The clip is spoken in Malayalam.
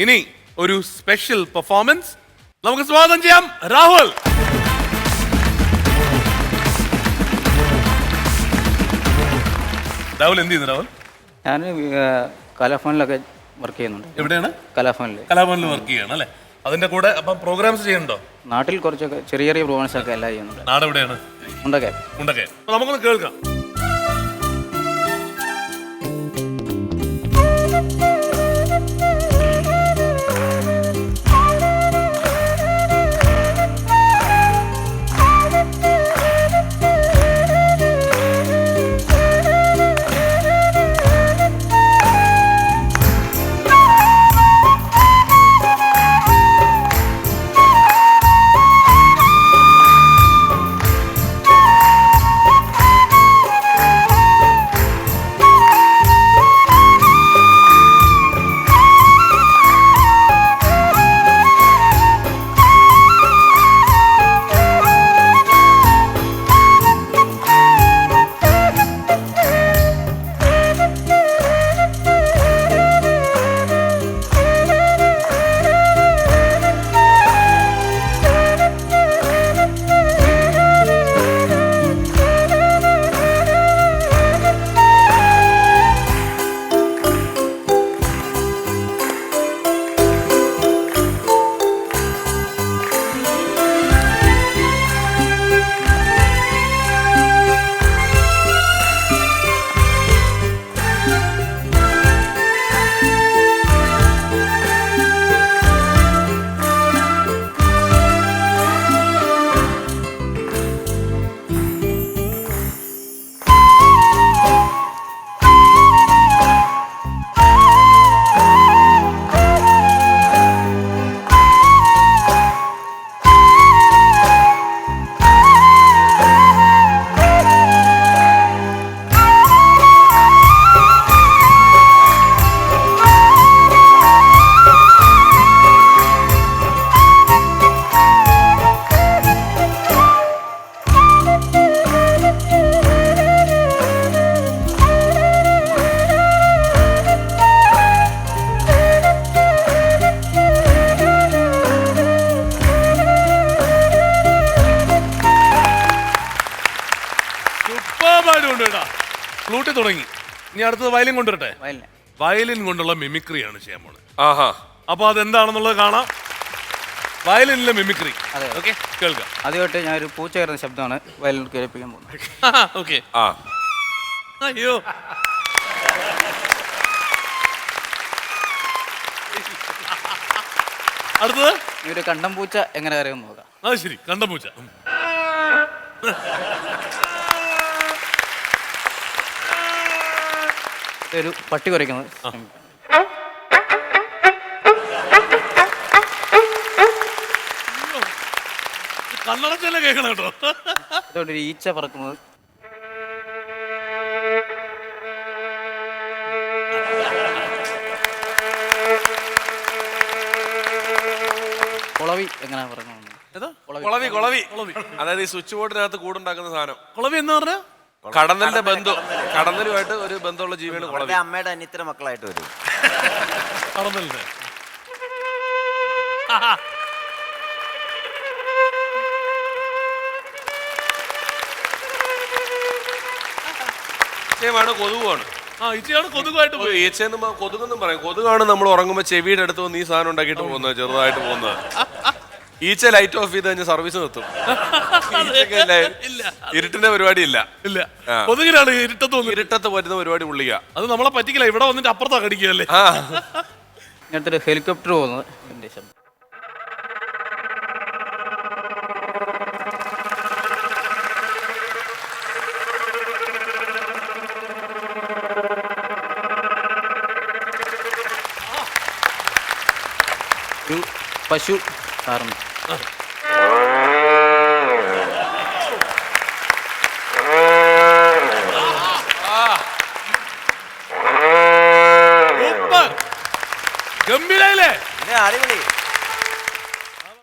ഇനി ഒരു സ്പെഷ്യൽ പെർഫോമൻസ് നമുക്ക് സ്വാഗതം ചെയ്യാം രാഹുൽ. രാഹുൽ എന്ത് ചെയ്യുന്നു? രാഹുൽ ഞാൻ കലാഭവനിലൊക്കെ വർക്ക് ചെയ്യുന്നുണ്ട്. എവിടെയാണ്? കലാഭവനിൽ വർക്ക് ചെയ്യണം അല്ലേ? അതിന്റെ കൂടെ അപ്പം പ്രോഗ്രാംസ് ചെയ്യണ്ടോ? നാട്ടിൽ കുറച്ചൊക്കെ ചെറിയ ചെറിയ പ്രോഗ്രാംസ് ഒക്കെ എല്ലാം ചെയ്യുന്നുണ്ട്. നാട് എവിടെയാണ്? ഉണ്ടൊക്കെ നമുക്കൊന്ന് കേൾക്കാം. ഫ്ലൂട്ട് തുടങ്ങി. ഇനി അടുത്തത് വയലിൻ കൊണ്ടുവരട്ടെ. വയലിൻ കൊണ്ടുള്ള മിമിക്രിയാണ് ചെയ്യാൻ പോണത്. ആഹാ, അപ്പൊ അതെന്താണെന്നുള്ളത് കാണാം. വയലിനിലെ മിമിക്രി ഓക്കെ കേൾക്കാം. ആദ്യമായിട്ട് ഞാനൊരു പൂച്ച കയറുന്ന ശബ്ദമാണ് വയലിൻ കേൾപ്പിക്കാൻ പോകുന്നത്. ഓക്കെ. ആ അയ്യോ, അടുത്തത് ഈ ഒരു കണ്ടം പൂച്ച എങ്ങനെ കയറുമെന്ന് നോക്കാം. അത് ശരി, കണ്ടപൂച്ച. ഒരു പട്ടി കുരയ്ക്കുന്നത്. കണ്ണടച്ചല്ലേ കേൾക്കണം കേട്ടോ. അതുകൊണ്ട് ഒരു ഈച്ച പറക്കുന്നത്. കുളവി എങ്ങനെയാ പറയുന്നത്? കുളവി കുളവി അതായത് ഈ സ്വിച്ച് ബോർഡിനകത്ത് കൂടുണ്ടാക്കുന്ന സാധനം. കുളവി എന്ന് പറഞ്ഞ കടന്നലിന്റെ ബന്ധു, കടന്നലുമായിട്ട് ഒരു ബന്ധമുള്ള ജീവിയാണ് കുളവി. അമ്മയുടെ അനിയത്തിയുടെ മക്കളായിട്ട് വരും. കടന്നലിന്റെ ഈച്ചയുമാണ് കൊതുകുമാണ്. ഈച്ചയാണ് കൊതുകായിട്ട് പോയി. ഈച്ചയെന്നും കൊതുകെന്നും പറയും. കൊതുകാണ് നമ്മൾ ഉറങ്ങുമ്പോൾ ചെവിയുടെ അടുത്ത് വന്ന് ഈ സാധനം ഉണ്ടാക്കിയിട്ട് പോകുന്നത്, ചെറുതായിട്ട് പോകുന്നത്. ഈച്ച ലൈറ്റ് ഓഫ് ചെയ്ത് കഴിഞ്ഞാൽ സർവീസ് നിർത്തും. ഇരുട്ടിന്റെ പരിപാടി ഇല്ല. കൊതുകിനാണ് ഇരുട്ടത്ത് വരുന്ന പരിപാടി പുള്ളിക്ക. അത് നമ്മളെ പറ്റിക്കില്ല. ഇവിടെ വന്നിട്ട് അപ്പുറത്താ കടിക്കുകയല്ലേ. ഇങ്ങനത്തെ ഹെലികോപ്റ്റർ പോകുന്നത് എൻ്റെ ശബ്ദം. ഒരു പശു കാറുണ്ട്.